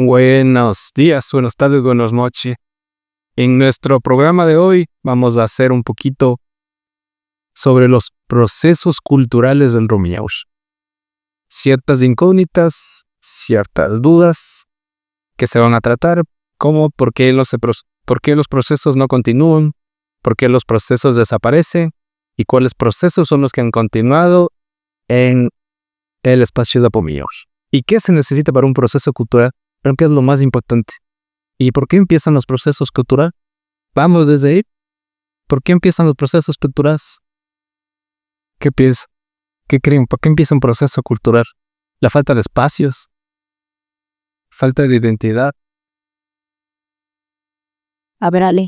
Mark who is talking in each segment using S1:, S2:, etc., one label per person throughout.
S1: Buenos días, buenas tardes, buenas noches. En nuestro programa de hoy vamos a hacer un poquito sobre los procesos culturales del Rumiñahui. Ciertas incógnitas, ciertas dudas que se van a tratar, como por qué los procesos no continúan, por qué los procesos desaparecen y cuáles procesos son los que han continuado en el espacio de Apomiñahui. ¿Y qué se necesita para un proceso cultural? Creo que es lo más importante. ¿Y por qué empiezan los procesos culturales? Vamos desde ahí. ¿Por qué empiezan los procesos culturales? ¿Qué piensan? ¿Qué creen? ¿Por qué empieza un proceso cultural? La falta de espacios, falta de identidad.
S2: A ver, Ale.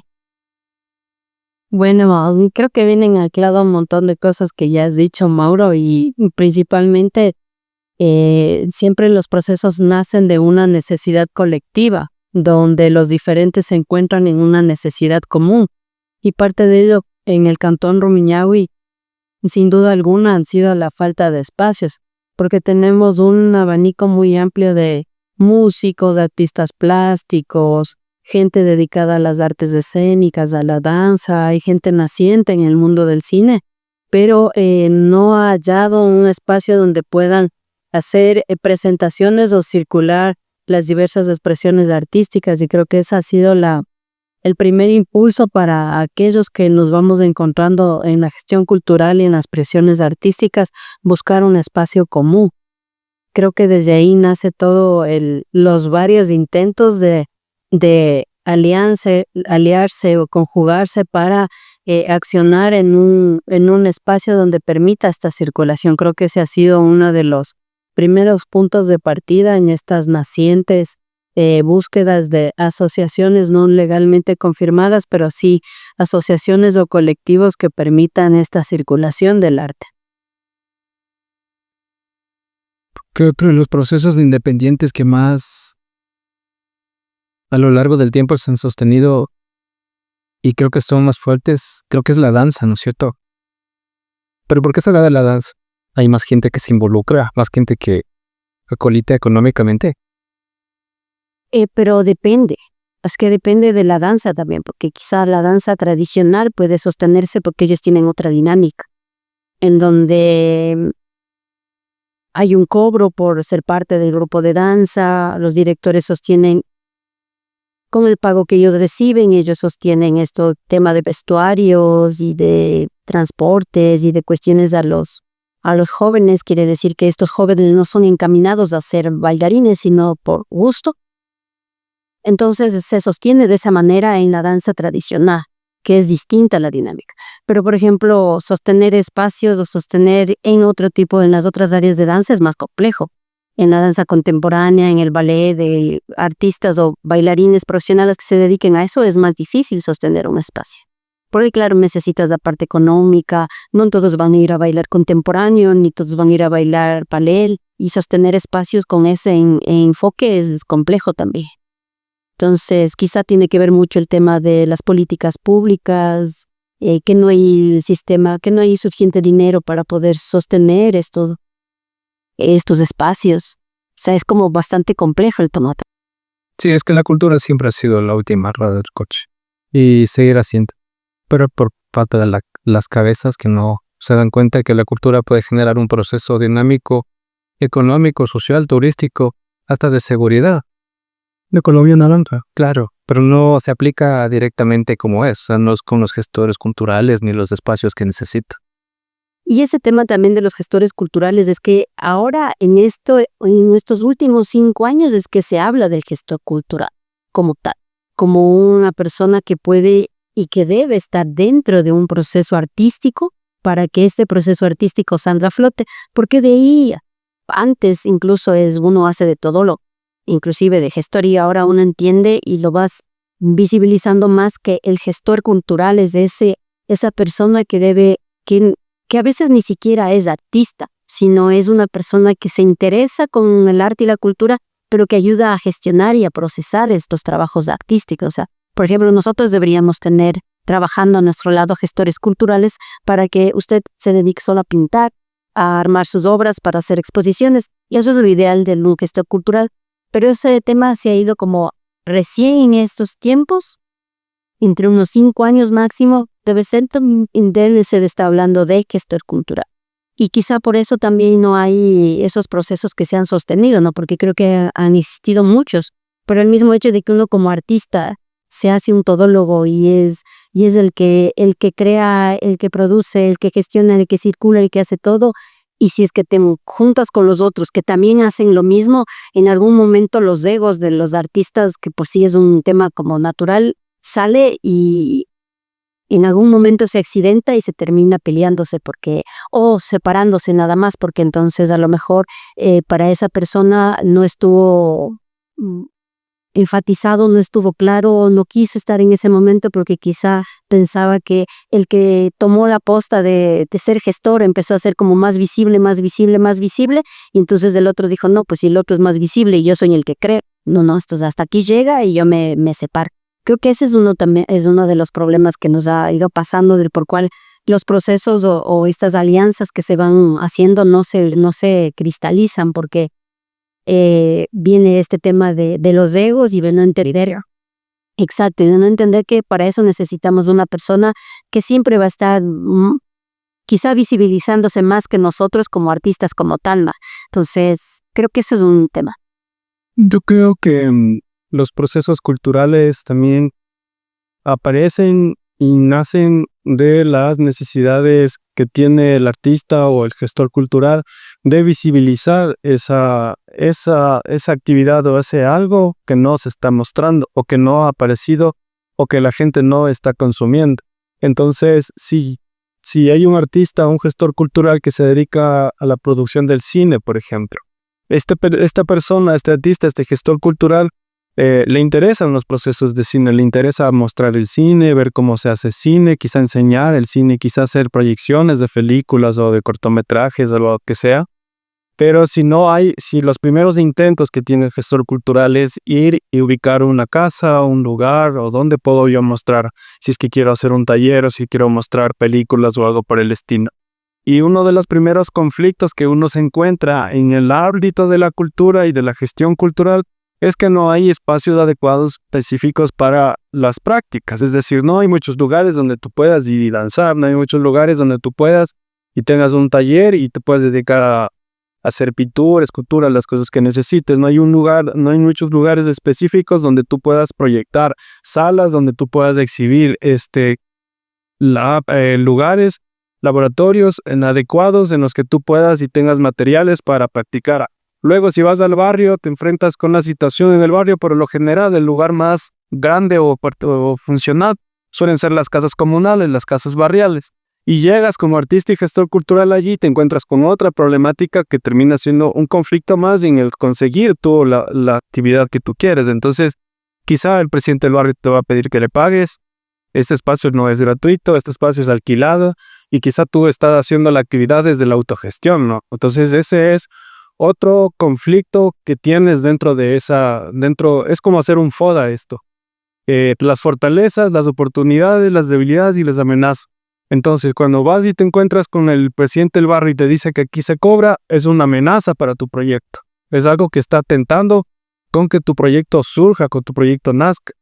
S2: Bueno, creo que vienen aclarado un montón de cosas que ya has dicho, Mauro, y principalmente siempre los procesos nacen de una necesidad colectiva, donde los diferentes se encuentran en una necesidad común. Y parte de ello en el cantón Rumiñahui, sin duda alguna, han sido la falta de espacios, porque tenemos un abanico muy amplio de músicos, de artistas plásticos, gente dedicada a las artes escénicas, a la danza, hay gente naciente en el mundo del cine, pero no ha hallado un espacio donde puedan hacer presentaciones o circular las diversas expresiones artísticas, y creo que ese ha sido el primer impulso para aquellos que nos vamos encontrando en la gestión cultural y en las expresiones artísticas, buscar un espacio común. Creo que desde ahí nace todo los varios intentos de aliarse o conjugarse para accionar en un espacio donde permita esta circulación. Creo que ese ha sido uno de los primeros puntos de partida en estas nacientes búsquedas de asociaciones no legalmente confirmadas, pero sí asociaciones o colectivos que permitan esta circulación del arte.
S1: Creo que los procesos independientes que más a lo largo del tiempo se han sostenido y creo que son más fuertes, creo que es la danza, ¿no es cierto? ¿Pero por qué se habla de la danza? Hay más gente que se involucra, más gente que acolita económicamente.
S2: Pero depende, es que depende de la danza también, porque quizá la danza tradicional puede sostenerse porque ellos tienen otra dinámica, en donde hay un cobro por ser parte del grupo de danza, los directores sostienen con el pago que ellos reciben, ellos sostienen esto, tema de vestuarios y de transportes y de cuestiones a los jóvenes. Quiere decir que estos jóvenes no son encaminados a ser bailarines, sino por gusto. Entonces se sostiene de esa manera en la danza tradicional, que es distinta a la dinámica. Pero, por ejemplo, sostener espacios o sostener en las otras áreas de danza es más complejo. En la danza contemporánea, en el ballet, de artistas o bailarines profesionales que se dediquen a eso, es más difícil sostener un espacio. Porque claro, necesitas la parte económica, no todos van a ir a bailar contemporáneo, ni todos van a ir a bailar ballet, y sostener espacios con ese enfoque es complejo también. Entonces, quizá tiene que ver mucho el tema de las políticas públicas, que no hay sistema, que no hay suficiente dinero para poder sostener estos espacios. O sea, es como bastante complejo el tema.
S1: Sí, es que la cultura siempre ha sido la última rueda del coche y seguirá siendo, pero por falta de las cabezas que no se dan cuenta que la cultura puede generar un proceso dinámico, económico, social, turístico, hasta de seguridad. De economía naranja, claro, pero no se aplica directamente como es, o sea, no es con los gestores culturales ni los espacios que necesita.
S2: Y ese tema también de los gestores culturales es que ahora en estos últimos 5 años es que se habla del gestor cultural como tal, como una persona que puede y que debe estar dentro de un proceso artístico para que este proceso artístico salga a flote, porque de ahí antes incluso uno hace de todo inclusive de gestoría, ahora uno entiende y lo vas visibilizando más que el gestor cultural es esa persona que a veces ni siquiera es artista, sino es una persona que se interesa con el arte y la cultura, pero que ayuda a gestionar y a procesar estos trabajos artísticos. O sea, por ejemplo, nosotros deberíamos tener trabajando a nuestro lado gestores culturales para que usted se dedique solo a pintar, a armar sus obras, para hacer exposiciones, y eso es lo ideal de un gestor cultural. Pero ese tema se ha ido como recién en estos tiempos, entre unos 5 años máximo, debe ser, se está hablando de gestor cultural. Y quizá por eso también no hay esos procesos que se han sostenido, ¿no? Porque creo que han existido muchos, pero el mismo hecho de que uno como artista se hace un todólogo y es el que crea, el que produce, el que gestiona, el que circula, el que hace todo. Y si es que te juntas con los otros que también hacen lo mismo, en algún momento los egos de los artistas, que por sí es un tema como natural, sale y en algún momento se accidenta y se termina peleándose o separándose nada más, porque entonces a lo mejor para esa persona no estuvo enfatizado, no estuvo claro, no quiso estar en ese momento porque quizá pensaba que el que tomó la posta de ser gestor empezó a ser como más visible, y entonces el otro dijo, no, pues si el otro es más visible y yo soy el que creo, no, esto hasta aquí llega y yo me separo. Creo que ese es uno de los problemas que nos ha ido pasando, por cual los procesos o estas alianzas que se van haciendo no se cristalizan, porque viene este tema de los egos y de no entender. Exacto, y de no entender que para eso necesitamos una persona que siempre va a estar quizá visibilizándose más que nosotros como artistas como tal, ¿no? Entonces, creo que eso es un tema.
S1: Yo creo que los procesos culturales también aparecen y nacen de las necesidades que tiene el artista o el gestor cultural de visibilizar esa actividad o ese algo que no se está mostrando o que no ha aparecido o que la gente no está consumiendo. Entonces, si hay un artista o un gestor cultural que se dedica a la producción del cine, por ejemplo, esta persona, este artista, este gestor cultural, le interesan los procesos de cine, le interesa mostrar el cine, ver cómo se hace cine, quizá enseñar el cine, quizá hacer proyecciones de películas o de cortometrajes o lo que sea. Pero si los primeros intentos que tiene el gestor cultural es ir y ubicar una casa, un lugar, o dónde puedo yo mostrar, si es que quiero hacer un taller o si quiero mostrar películas o algo por el estilo. Y uno de los primeros conflictos que uno se encuentra en el ámbito de la cultura y de la gestión cultural es que no hay espacios adecuados específicos para las prácticas. Es decir, no hay muchos lugares donde tú puedas ir y danzar, no hay muchos lugares donde tú puedas y tengas un taller y te puedas dedicar a hacer pintura, escultura, las cosas que necesites. No hay muchos lugares específicos donde tú puedas proyectar, salas donde tú puedas exhibir lugares, laboratorios adecuados en los que tú puedas y tengas materiales para practicar. Luego, si vas al barrio, te enfrentas con la situación en el barrio. Por lo general, el lugar más grande o funcional suelen ser las casas comunales, las casas barriales. Y llegas como artista y gestor cultural allí y te encuentras con otra problemática que termina siendo un conflicto más en el conseguir tú la actividad que tú quieres. Entonces, quizá el presidente del barrio te va a pedir que le pagues. Este espacio no es gratuito, este espacio es alquilado y quizá tú estás haciendo la actividad desde la autogestión, ¿no? Entonces, ese es otro conflicto que tienes es como hacer un FODA esto. Las fortalezas, las oportunidades, las debilidades y las amenazas. Entonces, cuando vas y te encuentras con el presidente del barrio y te dice que aquí se cobra, es una amenaza para tu proyecto. Es algo que está atentando con que tu proyecto surja, con tu proyecto nazca.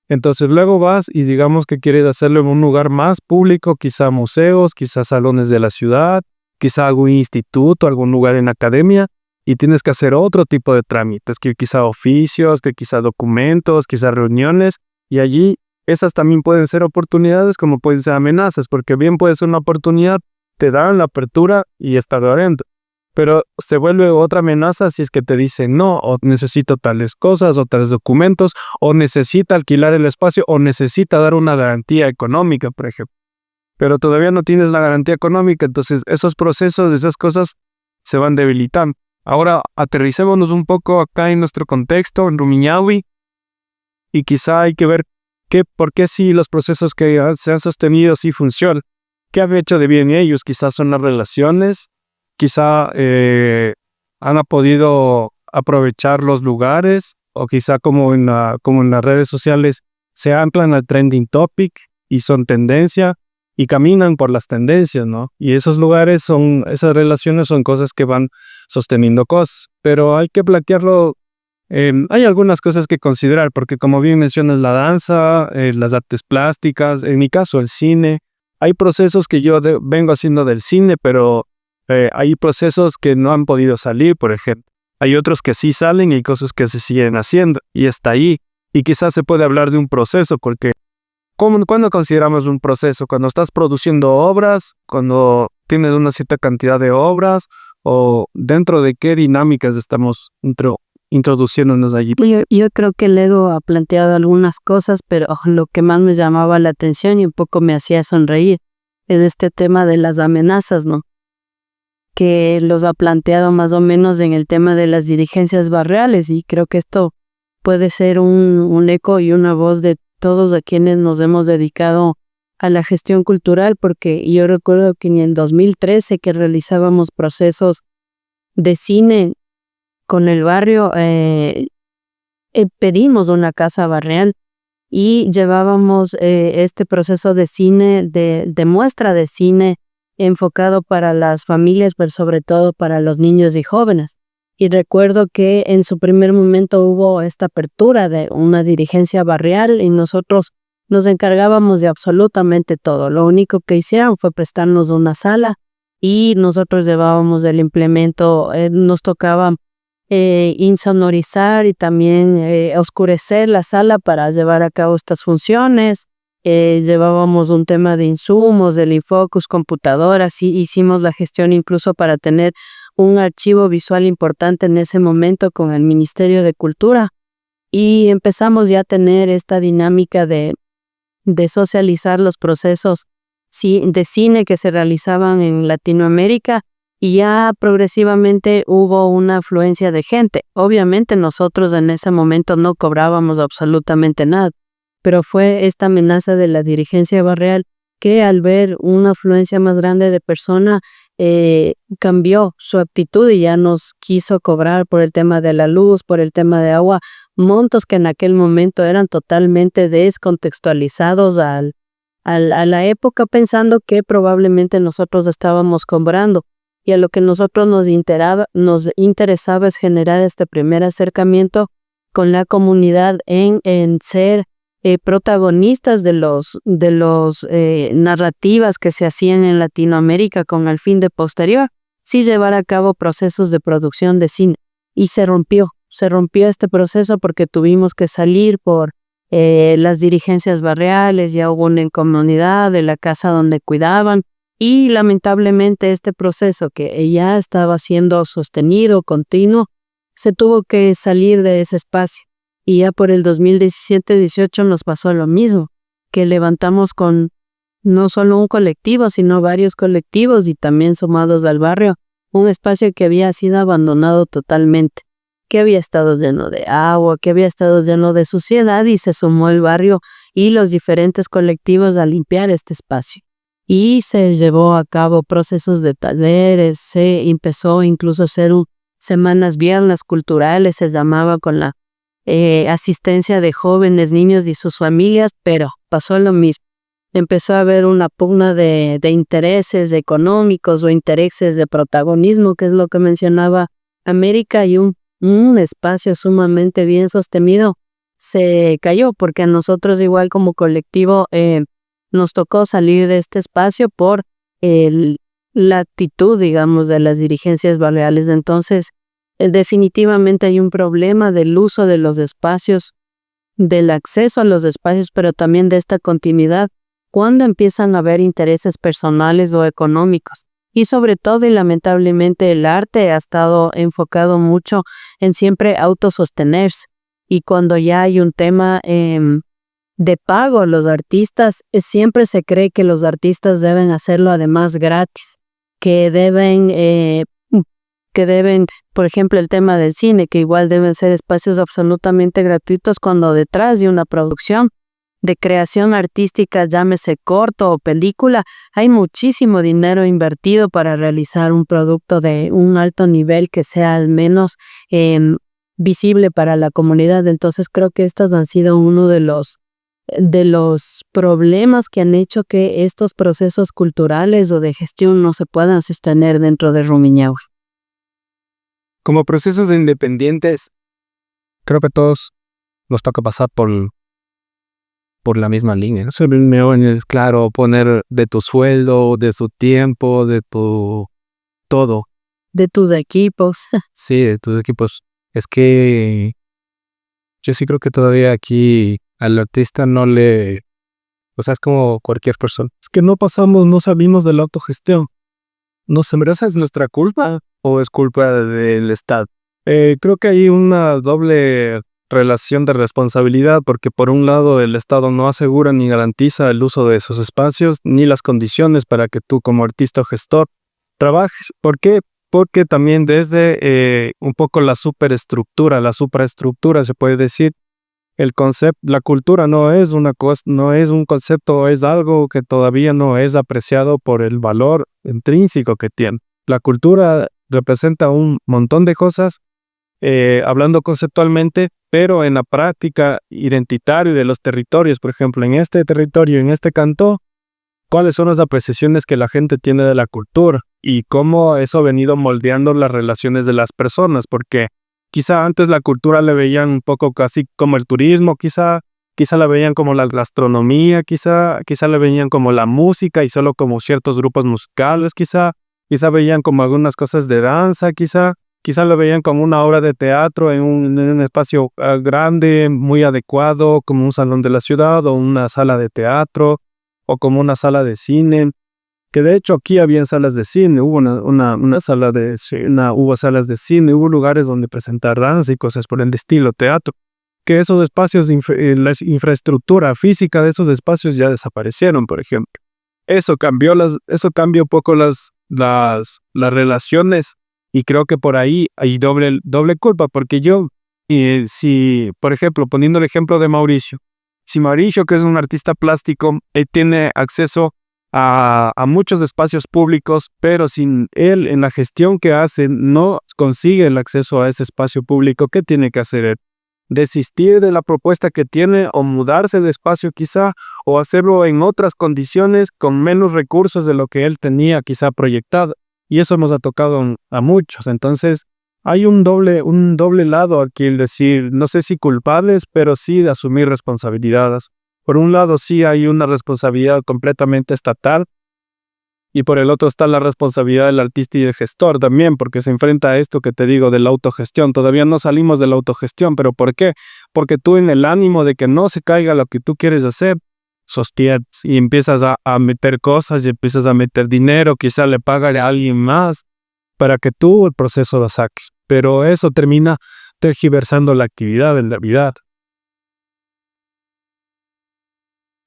S1: Entonces, luego vas y digamos que quieres hacerlo en un lugar más público, quizá museos, quizá salones de la ciudad, quizá algún instituto, algún lugar en academia, y tienes que hacer otro tipo de trámites, que quizá oficios, que quizá documentos, quizá reuniones, y allí esas también pueden ser oportunidades como pueden ser amenazas, porque bien puede ser una oportunidad, te dan la apertura y está adentro, pero se vuelve otra amenaza si es que te dicen no, o necesito tales cosas, o tales documentos, o necesita alquilar el espacio, o necesita dar una garantía económica, por ejemplo. Pero todavía no tienes la garantía económica, entonces esos procesos, esas cosas se van debilitando. Ahora aterricémonos un poco acá en nuestro contexto, en Rumiñahui, y quizá hay que ver por qué sí los procesos que se han sostenido sí funcionan. ¿Qué han hecho de bien ellos? Quizás son las relaciones, quizá han podido aprovechar los lugares, o quizá como en las redes sociales se anclan al trending topic y son tendencia y caminan por las tendencias, ¿no? Y esos lugares esas relaciones son cosas que van sosteniendo cosas, pero hay que plantearlo Hay algunas cosas que considerar, porque como bien mencionas, la danza, las artes plásticas, en mi caso el cine, hay procesos que yo vengo haciendo del cine, pero hay procesos que no han podido salir, por ejemplo. Hay otros que sí salen y hay cosas que se siguen haciendo y está ahí. Y quizás se puede hablar de un proceso, porque ¿cuándo consideramos un proceso? Cuando estás produciendo obras, cuando tienes una cierta cantidad de obras, o dentro de qué dinámicas estamos introduciéndonos allí.
S2: Yo creo que el ego ha planteado algunas cosas, pero lo que más me llamaba la atención y un poco me hacía sonreír es este tema de las amenazas, ¿no? Que los ha planteado más o menos en el tema de las dirigencias barriales, y creo que esto puede ser un eco y una voz de todos a quienes nos hemos dedicado a la gestión cultural, porque yo recuerdo que en el 2013 que realizábamos procesos de cine con el barrio, pedimos una casa barrial y llevábamos este proceso de cine, de muestra de cine enfocado para las familias, pero sobre todo para los niños y jóvenes. Y recuerdo que en su primer momento hubo esta apertura de una dirigencia barrial y nosotros nos encargábamos de absolutamente todo. Lo único que hicieron fue prestarnos una sala y nosotros llevábamos el implemento, nos tocaba insonorizar y también oscurecer la sala para llevar a cabo estas funciones. Llevábamos un tema de insumos, del infocus, computadoras, y hicimos la gestión incluso para tener un archivo visual importante en ese momento con el Ministerio de Cultura, y empezamos ya a tener esta dinámica de socializar los procesos de cine que se realizaban en Latinoamérica, y ya progresivamente hubo una afluencia de gente. Obviamente nosotros en ese momento no cobrábamos absolutamente nada, pero fue esta amenaza de la dirigencia barrial que al ver una afluencia más grande de personas cambió su actitud y ya nos quiso cobrar por el tema de la luz, por el tema de agua, montos que en aquel momento eran totalmente descontextualizados a la época, pensando que probablemente nosotros estábamos cobrando. Y a lo que nosotros nos interesaba es generar este primer acercamiento con la comunidad en ser protagonistas de los narrativas que se hacían en Latinoamérica, con el fin de posterior sí llevar a cabo procesos de producción de cine. Y se rompió este proceso porque tuvimos que salir por las dirigencias barriales, ya hubo una incomunidad de la casa donde cuidaban, y lamentablemente este proceso que ya estaba siendo sostenido, continuo, se tuvo que salir de ese espacio. Y ya por el 2017-18 nos pasó lo mismo, que levantamos con no solo un colectivo, sino varios colectivos y también sumados al barrio, un espacio que había sido abandonado totalmente, que había estado lleno de agua, que había estado lleno de suciedad, y se sumó el barrio y los diferentes colectivos a limpiar este espacio. Y se llevó a cabo procesos de talleres, se empezó incluso a hacer semanas viernes culturales, se llamaba, con la asistencia de jóvenes, niños y sus familias, pero pasó lo mismo. Empezó a haber una pugna de intereses económicos o intereses de protagonismo, que es lo que mencionaba América, y un espacio sumamente bien sostenido se cayó, porque a nosotros igual como colectivo nos tocó salir de este espacio por la actitud, digamos, de las dirigencias barriales. Entonces, definitivamente hay un problema del uso de los espacios, del acceso a los espacios, pero también de esta continuidad cuando empiezan a haber intereses personales o económicos. Y sobre todo, y lamentablemente, el arte ha estado enfocado mucho en siempre autosostenerse. Y cuando ya hay un tema de pago, los artistas, siempre se cree que los artistas deben hacerlo además gratis, que deben, por ejemplo, el tema del cine, que igual deben ser espacios absolutamente gratuitos, cuando detrás de una producción de creación artística, llámese corto o película, hay muchísimo dinero invertido para realizar un producto de un alto nivel que sea al menos visible para la comunidad. Entonces creo que estos han sido uno de los problemas que han hecho que estos procesos culturales o de gestión no se puedan sostener dentro de Rumiñahui.
S1: Como procesos independientes, creo que todos nos toca pasar por la misma línea, ¿no? Es claro, poner de tu sueldo, de tu tiempo, de tu todo.
S2: De tus equipos.
S1: Sí, de tus equipos. Es que yo sí creo que todavía aquí al artista no le... O sea, es como cualquier persona. Es que no salimos de la autogestión. ¿No se merece es nuestra culpa o es culpa del Estado? Creo que hay una doble relación de responsabilidad porque por un lado el Estado no asegura ni garantiza el uso de esos espacios ni las condiciones para que tú como artista o gestor trabajes. ¿Por qué? Porque también desde un poco la supraestructura se puede decir, el concepto, la cultura no es una cosa, no es un concepto, es algo que todavía no es apreciado por el valor intrínseco que tiene. La cultura representa un montón de cosas, hablando conceptualmente, pero en la práctica identitaria de los territorios, por ejemplo, en este territorio, en este cantón, ¿cuáles son las apreciaciones que la gente tiene de la cultura? Y cómo eso ha venido moldeando las relaciones de las personas, porque quizá antes la cultura le veían un poco casi como el turismo, quizá la veían como la gastronomía, quizá le veían como la música y solo como ciertos grupos musicales, quizá veían como algunas cosas de danza, quizá lo veían como una obra de teatro en un espacio grande, muy adecuado, como un salón de la ciudad o una sala de teatro o como una sala de cine. Que de hecho aquí habían salas de cine, hubo una sala de cine, hubo salas de cine, hubo lugares donde presentar danza y cosas por el estilo, teatro. Que esos espacios, la infraestructura física de esos espacios ya desaparecieron, por ejemplo. Eso cambió un poco las relaciones y creo que por ahí hay doble culpa, porque yo, si, por ejemplo, poniendo el ejemplo de Mauricio, si Mauricio, que es un artista plástico, tiene acceso a muchos espacios públicos, pero sin él en la gestión que hace no consigue el acceso a ese espacio público, ¿qué tiene que hacer él? Desistir de la propuesta que tiene o mudarse de espacio quizá o hacerlo en otras condiciones con menos recursos de lo que él tenía quizá proyectado. Y eso nos ha tocado a muchos. Entonces hay un doble lado aquí, el decir, no sé si culpables, pero sí de asumir responsabilidades. Por un lado sí hay una responsabilidad completamente estatal y por el otro está la responsabilidad del artista y del gestor también, porque se enfrenta a esto que te digo de la autogestión. Todavía no salimos de la autogestión, ¿pero por qué? Porque tú en el ánimo de que no se caiga lo que tú quieres hacer, sostienes y empiezas a meter cosas y empiezas a meter dinero, quizá le pagaré a alguien más para que tú el proceso lo saques. Pero eso termina tergiversando la actividad en realidad.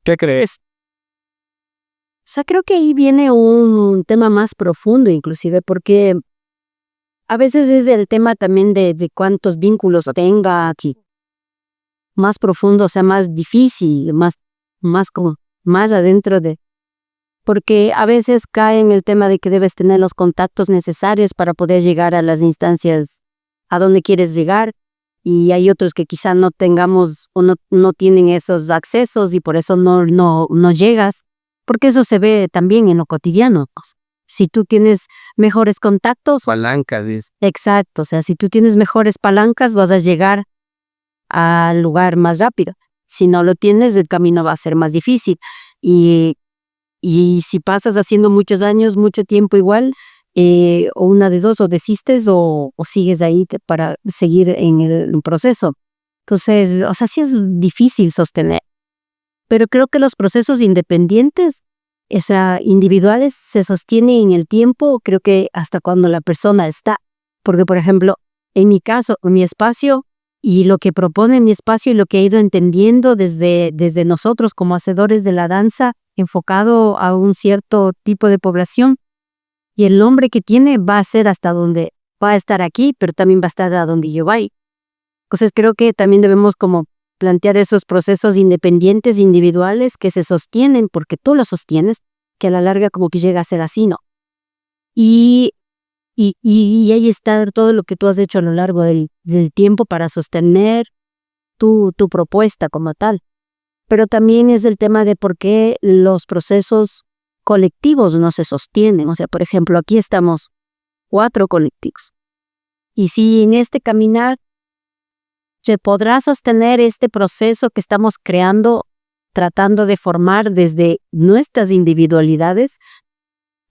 S1: ¿Qué crees?
S2: O sea, creo que ahí viene un tema más profundo inclusive, porque a veces es el tema también de cuántos vínculos tenga aquí. Más profundo, o sea, más difícil, más adentro de... Porque a veces cae en el tema de que debes tener los contactos necesarios para poder llegar a las instancias a donde quieres llegar, y hay otros que quizá no tengamos o no tienen esos accesos y por eso no llegas. Porque eso se ve también en lo cotidiano. Si tú tienes mejores contactos...
S1: Palanca, dice.
S2: Exacto, o sea, si tú tienes mejores palancas vas a llegar al lugar más rápido. Si no lo tienes, el camino va a ser más difícil. Y si pasas haciendo muchos años, mucho tiempo igual, o una de dos, o desistes o sigues ahí para seguir en el proceso. Entonces, o sea, sí es difícil sostener. Pero creo que los procesos independientes, o sea, individuales, se sostienen en el tiempo, creo que hasta cuando la persona está. Porque, por ejemplo, en mi caso, mi espacio y lo que propone mi espacio y lo que he ido entendiendo desde nosotros como hacedores de la danza, enfocado a un cierto tipo de población, y el nombre que tiene va a ser hasta donde va a estar aquí, pero también va a estar a donde yo vaya. Entonces creo que también debemos como plantear esos procesos independientes, individuales, que se sostienen porque tú los sostienes, que a la larga como que llega a ser así, ¿no? Y ahí está todo lo que tú has hecho a lo largo del tiempo para sostener tu propuesta como tal. Pero también es el tema de por qué los procesos colectivos no se sostienen. O sea, por ejemplo, aquí estamos 4 colectivos. Y si en este caminar ¿Se podrá sostener este proceso que estamos creando, tratando de formar desde nuestras individualidades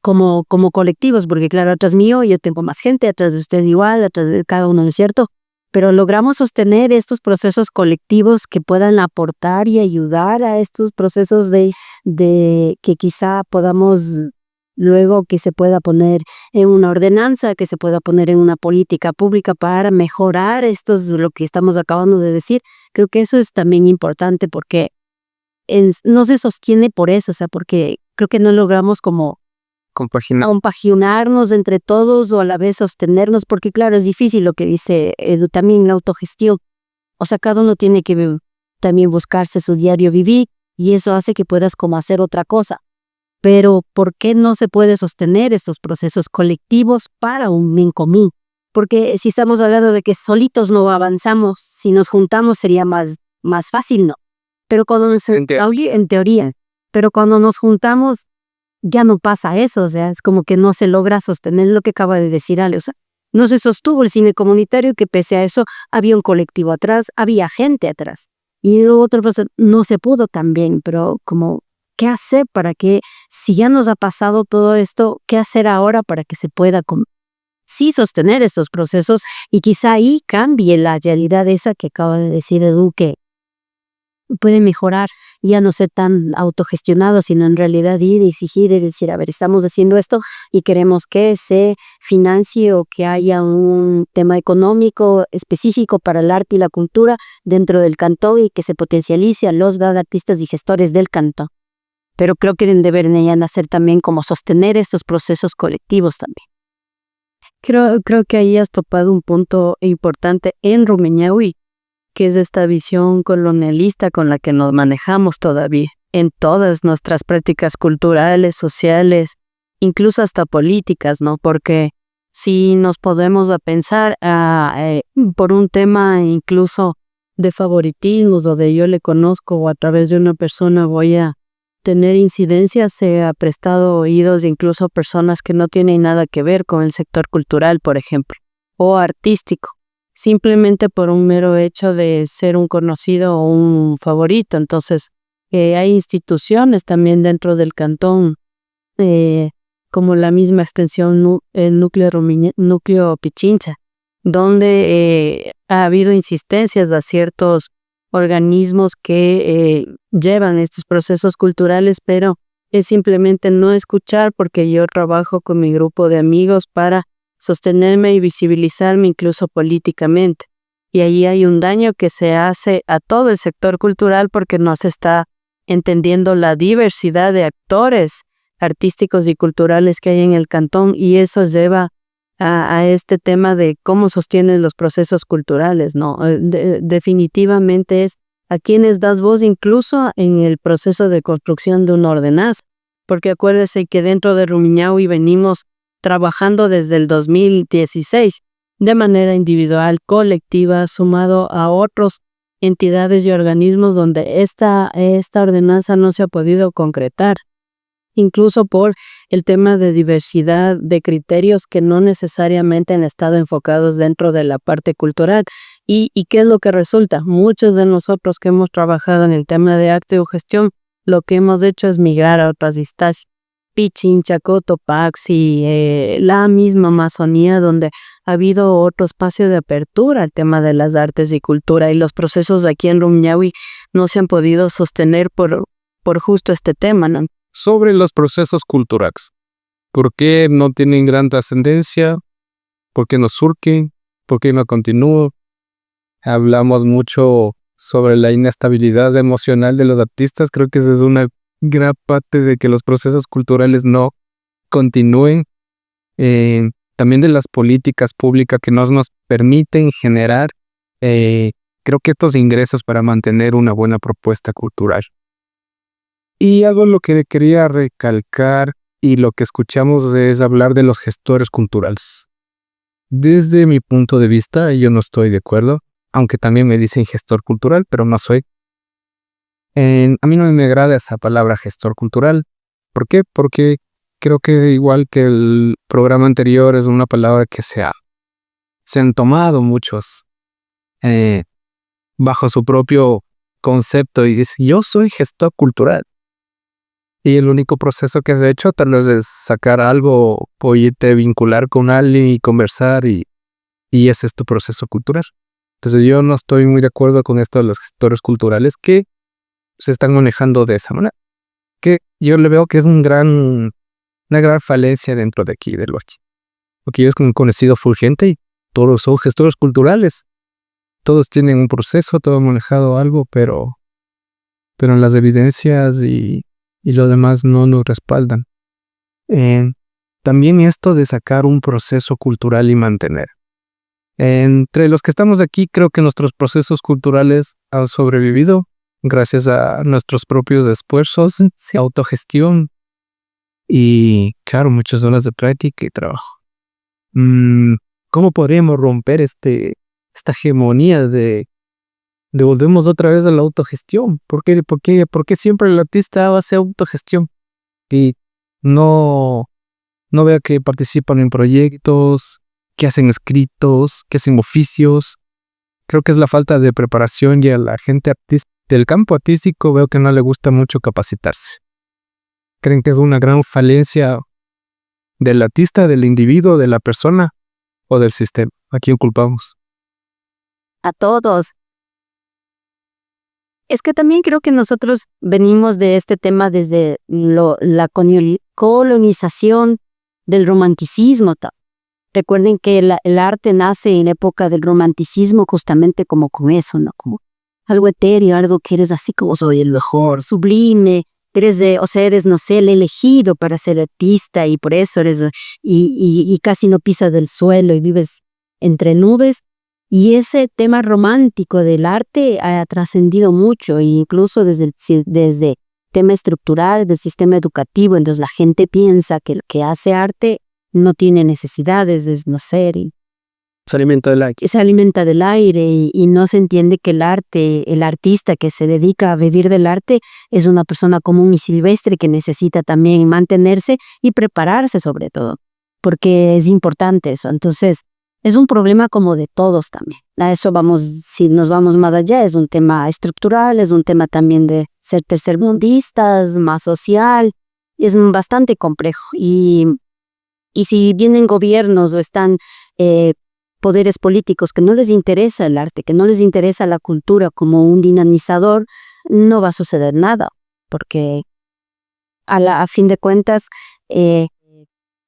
S2: como colectivos? Porque claro, atrás mío yo tengo más gente, atrás de usted igual, atrás de cada uno, ¿no es cierto? Pero logramos sostener estos procesos colectivos que puedan aportar y ayudar a estos procesos de que quizá podamos luego que se pueda poner en una ordenanza, que se pueda poner en una política pública para mejorar esto es lo que estamos acabando de decir. Creo que eso es también importante porque no se sostiene por eso, o sea, porque creo que no logramos como compaginarnos entre todos o a la vez sostenernos, porque claro, es difícil lo que dice Edu, también la autogestión. O sea, cada uno tiene que también buscarse su diario vivir y eso hace que puedas como hacer otra cosa. Pero ¿por qué no se puede sostener estos procesos colectivos para un bien común? Porque si estamos hablando de que solitos no avanzamos, si nos juntamos sería más fácil, ¿no? Pero cuando en teoría, pero cuando nos juntamos ya no pasa eso, o sea, es como que no se logra sostener lo que acaba de decir Ale, o sea, no se sostuvo el cine comunitario que pese a eso había un colectivo atrás, había gente atrás. Y luego otro proceso no se pudo también, pero como, ¿qué hacer para que, si ya nos ha pasado todo esto, qué hacer ahora para que se pueda sí sostener estos procesos y quizá ahí cambie la realidad esa que acaba de decir Edu, que puede mejorar, ya no ser tan autogestionado, sino en realidad ir y exigir y decir, a ver, estamos haciendo esto y queremos que se financie o que haya un tema económico específico para el arte y la cultura dentro del cantón y que se potencialice a los artistas y gestores del cantón. Pero creo que deberían hacer también como sostener estos procesos colectivos también.
S3: Creo que ahí has topado un punto importante en Rumiñahui, que es esta visión colonialista con la que nos manejamos todavía en todas nuestras prácticas culturales, sociales, incluso hasta políticas, ¿no? Porque si nos podemos a pensar por un tema incluso de favoritismos o de yo le conozco o a través de una persona voy a tener incidencias, se ha prestado oídos incluso a personas que no tienen nada que ver con el sector cultural, por ejemplo, o artístico, simplemente por un mero hecho de ser un conocido o un favorito. Entonces, hay instituciones también dentro del cantón, como la misma extensión núcleo Pichincha, donde ha habido insistencias de ciertos organismos que llevan estos procesos culturales, pero es simplemente no escuchar, porque yo trabajo con mi grupo de amigos para sostenerme y visibilizarme incluso políticamente. Y ahí hay un daño que se hace a todo el sector cultural porque no se está entendiendo la diversidad de actores artísticos y culturales que hay en el cantón, y eso lleva a este tema de cómo sostienen los procesos culturales, ¿no? Definitivamente es a quienes das voz incluso en el proceso de construcción de una ordenanza, porque acuérdese que dentro de Rumiñahui venimos trabajando desde el 2016 de manera individual, colectiva, sumado a otras entidades y organismos donde esta ordenanza no se ha podido concretar, incluso por el tema de diversidad de criterios que no necesariamente han estado enfocados dentro de la parte cultural. ¿Y qué es lo que resulta? Muchos de nosotros que hemos trabajado en el tema de arte o gestión, lo que hemos hecho es migrar a otras instancias. Pichincha, Cotopaxi, la misma Amazonía, donde ha habido otro espacio de apertura al tema de las artes y cultura, y los procesos aquí en Rumiñahui no se han podido sostener por justo este tema, ¿no?
S1: Sobre los procesos culturales, ¿por qué no tienen gran trascendencia? ¿Por qué no surgen? ¿Por qué no continúan? Hablamos mucho sobre la inestabilidad emocional de los artistas. Creo que esa es una gran parte de que los procesos culturales no continúen. También de las políticas públicas que nos permiten generar, creo que estos ingresos para mantener una buena propuesta cultural. Y algo lo que quería recalcar y lo que escuchamos es hablar de los gestores culturales. Desde mi punto de vista, yo no estoy de acuerdo, aunque también me dicen gestor cultural, pero no soy. A mí no me agrada esa palabra gestor cultural. ¿Por qué? Porque creo que igual que el programa anterior es una palabra que se han tomado muchos bajo su propio concepto y dice, yo soy gestor cultural. Y el único proceso que has hecho tal vez es sacar algo o irte a vincular con alguien y conversar y ese es tu proceso cultural. Entonces yo no estoy muy de acuerdo con esto de los gestores culturales que se están manejando de esa manera. Que yo le veo que es una gran falencia dentro de aquí, del Lochi. Porque yo he conocido full gente y todos son gestores culturales. Todos tienen un proceso, todos han manejado algo, pero las evidencias y lo demás no nos respaldan. También esto de sacar un proceso cultural y mantener. Entre los que estamos aquí, creo que nuestros procesos culturales han sobrevivido gracias a nuestros propios esfuerzos, autogestión y, claro, muchas horas de práctica y trabajo. ¿Cómo podríamos romper esta hegemonía de volvemos otra vez a la autogestión? ¿Por qué siempre el artista hace autogestión? Y no vea que participan en proyectos, que hacen escritos, que hacen oficios. Creo que es la falta de preparación y a la gente del campo artístico veo que no le gusta mucho capacitarse. Creen que es una gran falencia del artista, del individuo, de la persona o del sistema. ¿A quién culpamos?
S2: A todos. Es que también creo que nosotros venimos de este tema desde la colonización del romanticismo. Recuerden que el arte nace en la época del romanticismo justamente como con eso, ¿no? Como algo etéreo, algo que eres así como soy el mejor, sublime, eres no sé, el elegido para ser artista y por eso eres, y casi no pisas del suelo y vives entre nubes. Y ese tema romántico del arte ha trascendido mucho, e incluso desde tema estructural del sistema educativo. Entonces la gente piensa que el que hace arte no tiene necesidades de no ser.
S1: Se alimenta del aire.
S2: Se alimenta del aire y no se entiende que el artista que se dedica a vivir del arte es una persona común y silvestre que necesita también mantenerse y prepararse sobre todo, porque es importante eso. Entonces, es un problema como de todos también. A eso vamos, si nos vamos más allá, es un tema estructural, es un tema también de ser tercermundistas, más social, es bastante complejo. Y si vienen gobiernos o están poderes políticos que no les interesa el arte, que no les interesa la cultura como un dinamizador, no va a suceder nada, porque a fin de cuentas,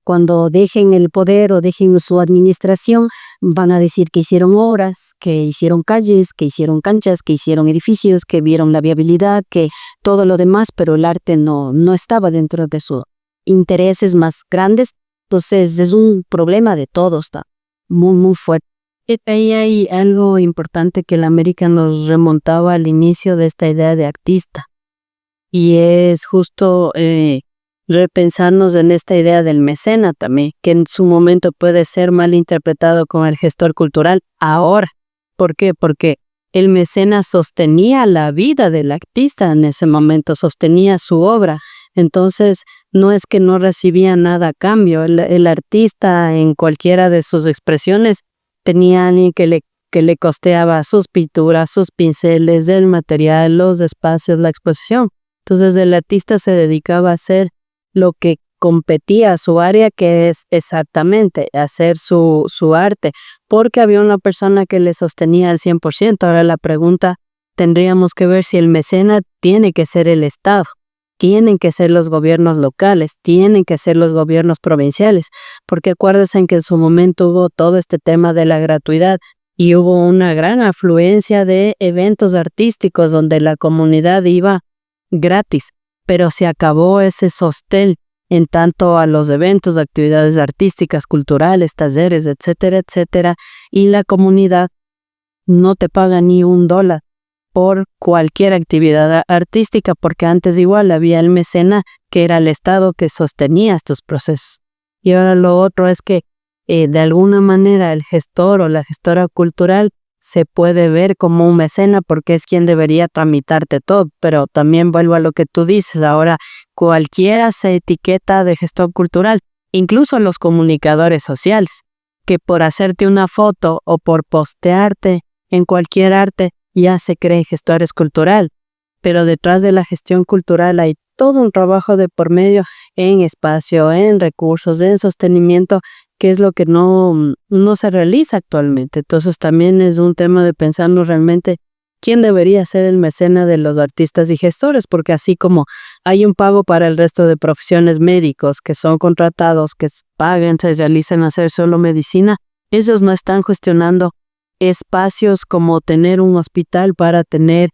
S2: cuando dejen el poder o dejen su administración, van a decir que hicieron obras, que hicieron calles, que hicieron canchas, que hicieron edificios, que vieron la viabilidad, que todo lo demás, pero el arte no estaba dentro de sus intereses más grandes. Entonces es un problema de todos, está muy, muy fuerte.
S3: Ahí hay algo importante que la América nos remontaba al inicio de esta idea de artista, y es justo repensarnos en esta idea del mecena también, que en su momento puede ser mal interpretado como el gestor cultural ahora. ¿Por qué? Porque el mecenas sostenía la vida del artista en ese momento, sostenía su obra. Entonces, no es que no recibía nada a cambio. El artista, en cualquiera de sus expresiones, tenía alguien que le costeaba sus pinturas, sus pinceles, el material, los espacios, la exposición. Entonces, el artista se dedicaba a hacer lo que competía a su área, que es exactamente hacer su arte, porque había una persona que le sostenía al 100%. Ahora la pregunta, tendríamos que ver si el mecenas tiene que ser el Estado, tienen que ser los gobiernos locales, tienen que ser los gobiernos provinciales, porque acuérdense que en su momento hubo todo este tema de la gratuidad y hubo una gran afluencia de eventos artísticos donde la comunidad iba gratis, pero se acabó ese sostén en tanto a los eventos, actividades artísticas, culturales, talleres, etcétera, etcétera, y la comunidad no te paga ni $1 por cualquier actividad artística, porque antes igual había el mecena, que era el Estado que sostenía estos procesos. Y ahora lo otro es que de alguna manera el gestor o la gestora cultural se puede ver como un mecena porque es quien debería tramitarte todo, pero también vuelvo a lo que tú dices, ahora cualquiera se etiqueta de gestor cultural, incluso los comunicadores sociales, que por hacerte una foto o por postearte en cualquier arte ya se cree gestores cultural, pero detrás de la gestión cultural hay todo un trabajo de por medio en espacio, en recursos, en sostenimiento, que es lo que no se realiza actualmente. Entonces también es un tema de pensarnos realmente quién debería ser el mecena de los artistas y gestores, porque así como hay un pago para el resto de profesiones médicos que son contratados, que pagan, se realizan hacer solo medicina, ellos no están gestionando espacios como tener un hospital para atender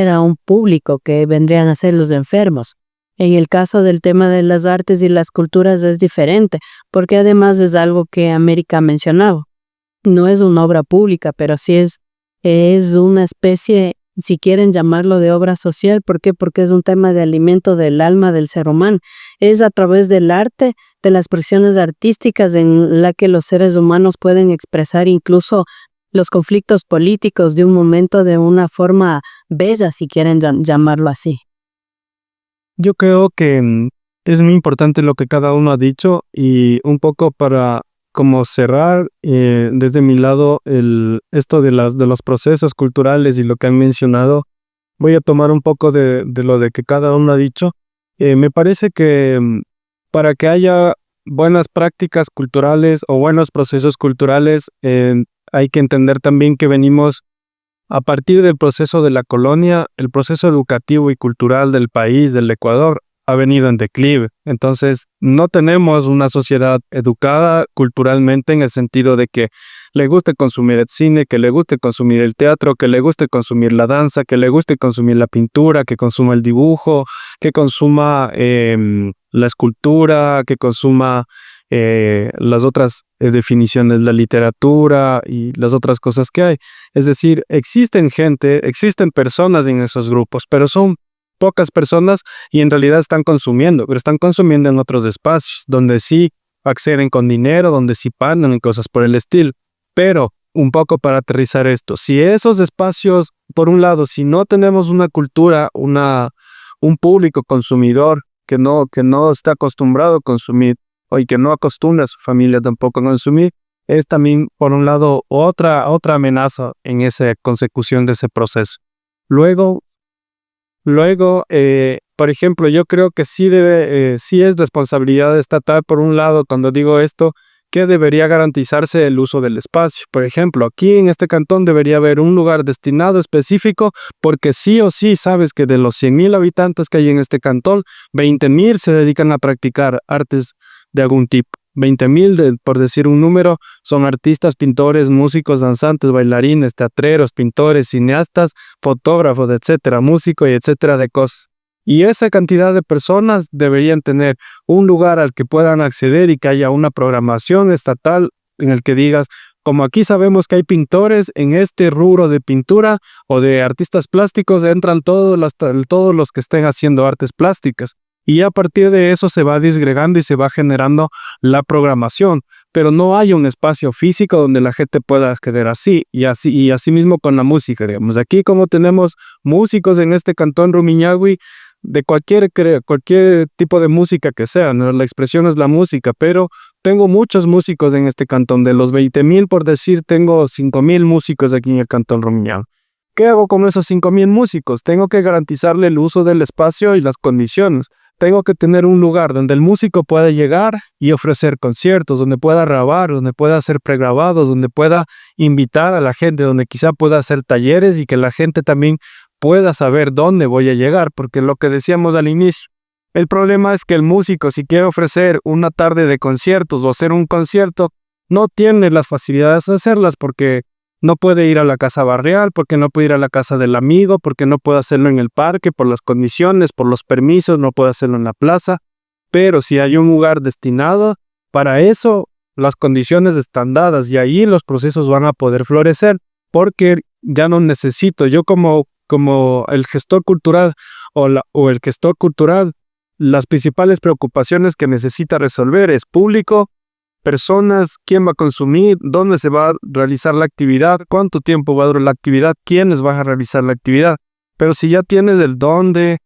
S3: a un público que vendrían a ser los enfermos. En el caso del tema de las artes y las culturas es diferente, porque además es algo que América ha mencionado. No es una obra pública, pero sí es una especie, si quieren llamarlo, de obra social. ¿Por qué? Porque es un tema de alimento del alma del ser humano. Es a través del arte, de las expresiones artísticas en la que los seres humanos pueden expresar incluso los conflictos políticos de un momento de una forma bella, si quieren llamarlo así.
S1: Yo creo que es muy importante lo que cada uno ha dicho y un poco para como cerrar desde mi lado esto de los procesos culturales y lo que han mencionado, voy a tomar un poco de lo de que cada uno ha dicho. Me parece que para que haya buenas prácticas culturales o buenos procesos culturales, hay que entender también que venimos a partir del proceso de la colonia. El proceso educativo y cultural del país, del Ecuador, ha venido en declive. Entonces, no tenemos una sociedad educada culturalmente en el sentido de que le guste consumir el cine, que le guste consumir el teatro, que le guste consumir la danza, que le guste consumir la pintura, que consuma el dibujo, que consuma la escultura, que consuma las otras definiciones, la literatura y las otras cosas que hay. Es decir, existen personas en esos grupos, pero son pocas personas y en realidad están consumiendo, pero están consumiendo en otros espacios donde sí acceden con dinero, donde sí pagan y cosas por el estilo. Pero un poco para aterrizar esto, si esos espacios, por un lado, si no tenemos una cultura, un público consumidor que no está acostumbrado a consumir, y que no acostumbra a su familia tampoco a consumir, es también, por un lado, otra amenaza en esa consecución de ese proceso. Luego, por ejemplo, yo creo que sí es responsabilidad estatal, por un lado, cuando digo esto, que debería garantizarse el uso del espacio. Por ejemplo, aquí en este cantón debería haber un lugar destinado específico, porque sí o sí sabes que de los 100.000 habitantes que hay en este cantón, 20.000 se dedican a practicar artes de algún tipo. 20.000, por decir un número, son artistas, pintores, músicos, danzantes, bailarines, teatreros, pintores, cineastas, fotógrafos, etcétera, músicos y etcétera de cosas. Y esa cantidad de personas deberían tener un lugar al que puedan acceder y que haya una programación estatal en el que digas, como aquí sabemos que hay pintores en este rubro de pintura o de artistas plásticos, entran todos los que estén haciendo artes plásticas. Y a partir de eso se va disgregando y se va generando la programación, pero no hay un espacio físico donde la gente pueda acceder así. Y así mismo con la música, digamos. Aquí como tenemos músicos en este cantón Rumiñahui, de cualquier tipo de música que sea, ¿no? La expresión es la música, pero tengo muchos músicos en este cantón. De los 20.000, por decir, tengo 5.000 músicos aquí en el cantón Rumiñahui. ¿Qué hago con esos 5.000 músicos? Tengo que garantizarle el uso del espacio y las condiciones. Tengo que tener un lugar donde el músico pueda llegar y ofrecer conciertos, donde pueda grabar, donde pueda hacer pregrabados, donde pueda invitar a la gente, donde quizá pueda hacer talleres y que la gente también pueda saber dónde voy a llegar, porque lo que decíamos al inicio, el problema es que el músico, si quiere ofrecer una tarde de conciertos o hacer un concierto, no tiene las facilidades de hacerlas porque no puede ir a la casa barrial, porque no puede ir a la casa del amigo, porque no puede hacerlo en el parque por las condiciones, por los permisos, no puede hacerlo en la plaza. Pero si hay un lugar destinado para eso, las condiciones están dadas y ahí los procesos van a poder florecer, porque ya no necesito, yo como el gestor cultural o el gestor cultural, las principales preocupaciones que necesita resolver es público, personas, quién va a consumir, dónde se va a realizar la actividad, cuánto tiempo va a durar la actividad, quiénes van a realizar la actividad. Pero si ya tienes el dónde,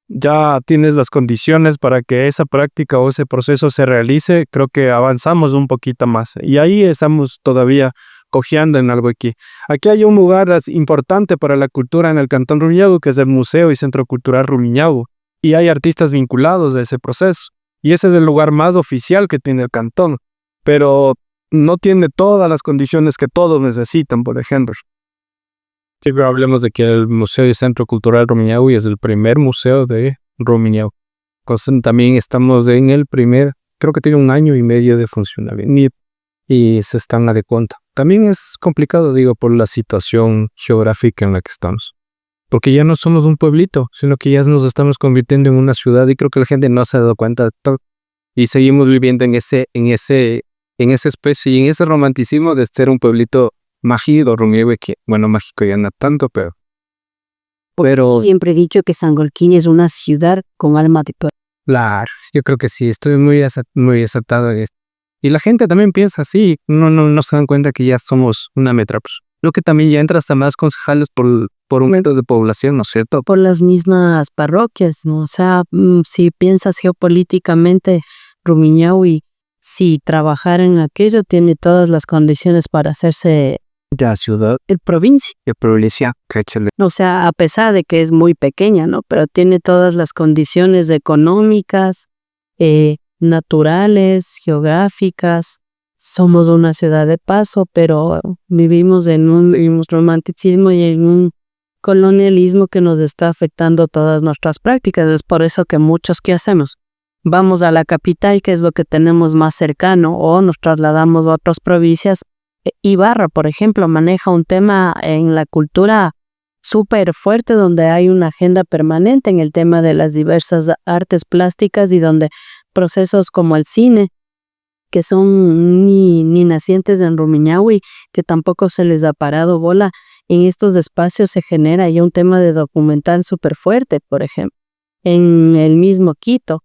S1: ya tienes las condiciones para que esa práctica o ese proceso se realice, creo que avanzamos un poquito más. Y ahí estamos todavía cojeando en algo aquí. Aquí hay un lugar importante para la cultura en el Cantón Rumiñahui, que es el Museo y Centro Cultural Rumiñahui, y hay artistas vinculados a ese proceso. Y ese es el lugar más oficial que tiene el cantón, pero no tiene todas las condiciones que todos necesitan, por ejemplo. Sí, pero hablemos de que el Museo y Centro Cultural Rumiñahui es el primer museo de Rumiñahui. También estamos en el primer, creo que tiene 1 año y medio de funcionamiento y se están adecuando. También es complicado, digo, por la situación geográfica en la que estamos. Porque ya no somos un pueblito, sino que ya nos estamos convirtiendo en una ciudad y creo que la gente no se ha dado cuenta de todo. Y seguimos viviendo en esa especie y en ese romanticismo de ser un pueblito mágico, Rumiñahui, que, bueno, mágico ya no tanto, pero
S2: Siempre he dicho que Sangolquín es una ciudad con alma de pueblo.
S1: claro, yo creo que sí, estoy muy acertado en esto. Y la gente también piensa así, no se dan cuenta que ya somos una metrópoli. Creo que también ya entra hasta más concejales por aumento de población, ¿no es cierto?
S3: Por las mismas parroquias, ¿no? O sea, si piensas geopolíticamente, Rumiñahui, si trabajara en aquello, tiene todas las condiciones para hacerse
S1: Ya ciudad,
S3: el provincia.
S1: ya provincia, cáchale.
S3: O sea, a pesar de que es muy pequeña, ¿no? Pero tiene todas las condiciones económicas, naturales, geográficas. Somos una ciudad de paso, pero vivimos en un romanticismo y en un colonialismo que nos está afectando todas nuestras prácticas. Es por eso que muchos, ¿qué hacemos? Vamos a la capital, que es lo que tenemos más cercano, o nos trasladamos a otras provincias. Ibarra, por ejemplo, maneja un tema en la cultura súper fuerte, donde hay una agenda permanente en el tema de las diversas artes plásticas y donde procesos como el cine, que son ni nacientes en Rumiñahui, que tampoco se les ha parado bola, en estos espacios se genera ya un tema de documental súper fuerte, por ejemplo. En el mismo Quito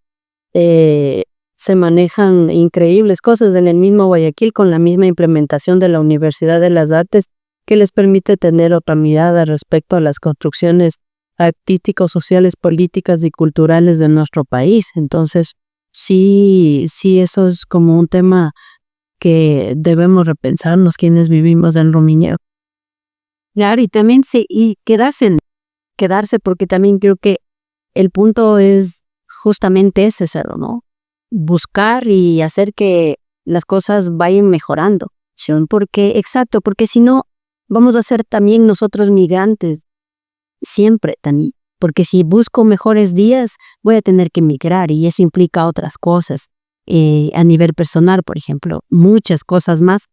S3: se manejan increíbles cosas, en el mismo Guayaquil, con la misma implementación de la Universidad de las Artes, que les permite tener otra mirada respecto a las construcciones artísticos, sociales, políticas y culturales de nuestro país. Entonces, sí, eso es como un tema que debemos repensarnos quienes vivimos en Rumiñahui.
S2: Claro, y también quedarse, porque también creo que el punto es justamente ese, Cero, ¿no? Buscar y hacer que las cosas vayan mejorando. Porque si no, vamos a ser también nosotros migrantes, siempre también. Porque si busco mejores días, voy a tener que migrar y eso implica otras cosas. A nivel personal, por ejemplo, muchas cosas más,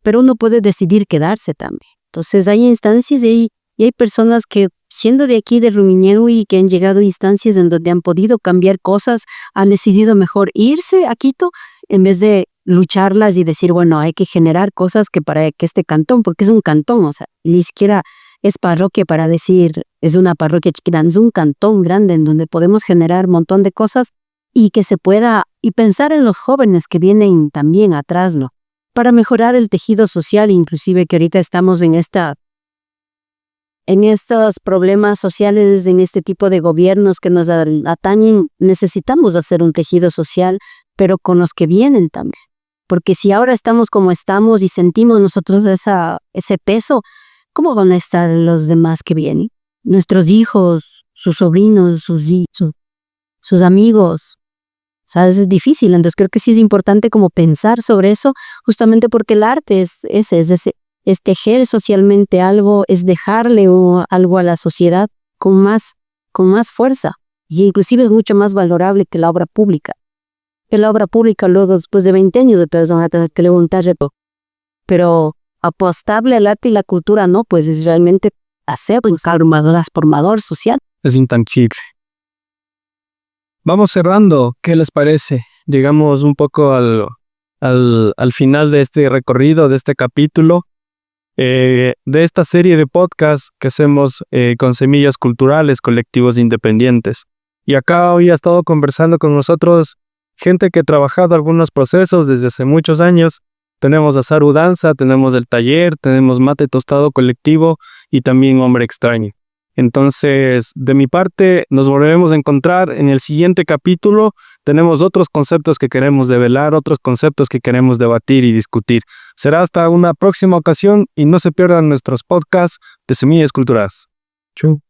S2: pero uno puede decidir quedarse también. Entonces hay instancias y hay personas que, siendo de aquí, de Rumiñahui, que han llegado a instancias en donde han podido cambiar cosas, han decidido mejor irse a Quito en vez de lucharlas y decir, bueno, hay que generar cosas que para que este cantón, porque es un cantón, o sea, ni siquiera es parroquia para decir, es una parroquia chiquita, es un cantón grande en donde podemos generar un montón de cosas y que se pueda, y pensar en los jóvenes que vienen también atrás, ¿no? Para mejorar el tejido social, inclusive que ahorita estamos en estos problemas sociales, en este tipo de gobiernos que nos atañen, necesitamos hacer un tejido social, pero con los que vienen también. Porque si ahora estamos como estamos y sentimos nosotros ese peso, ¿cómo van a estar los demás que vienen? Nuestros hijos, sus sobrinos, sus amigos. O sea, es difícil. Entonces creo que sí es importante como pensar sobre eso, justamente porque el arte es tejer socialmente algo, es dejarle algo a la sociedad con más fuerza. Y inclusive es mucho más valorable que la obra pública. Que la obra pública luego, después de 20 años, entonces van a tener que levantar todo. Pero apostable al arte y la cultura no, pues es realmente hacer un transformador social.
S1: Es intangible. Vamos cerrando, ¿qué les parece? Llegamos un poco al final de este recorrido, de este capítulo, de esta serie de podcasts que hacemos con Semillas Culturales, colectivos independientes. Y acá hoy ha estado conversando con nosotros gente que ha trabajado algunos procesos desde hace muchos años. Tenemos a Saru Danza, tenemos el taller, tenemos Mate Tostado Colectivo y también Hombre Extraño. Entonces, de mi parte, nos volveremos a encontrar en el siguiente capítulo. Tenemos otros conceptos que queremos develar, otros conceptos que queremos debatir y discutir. Será hasta una próxima ocasión y no se pierdan nuestros podcasts de Semillas Culturales. Chau.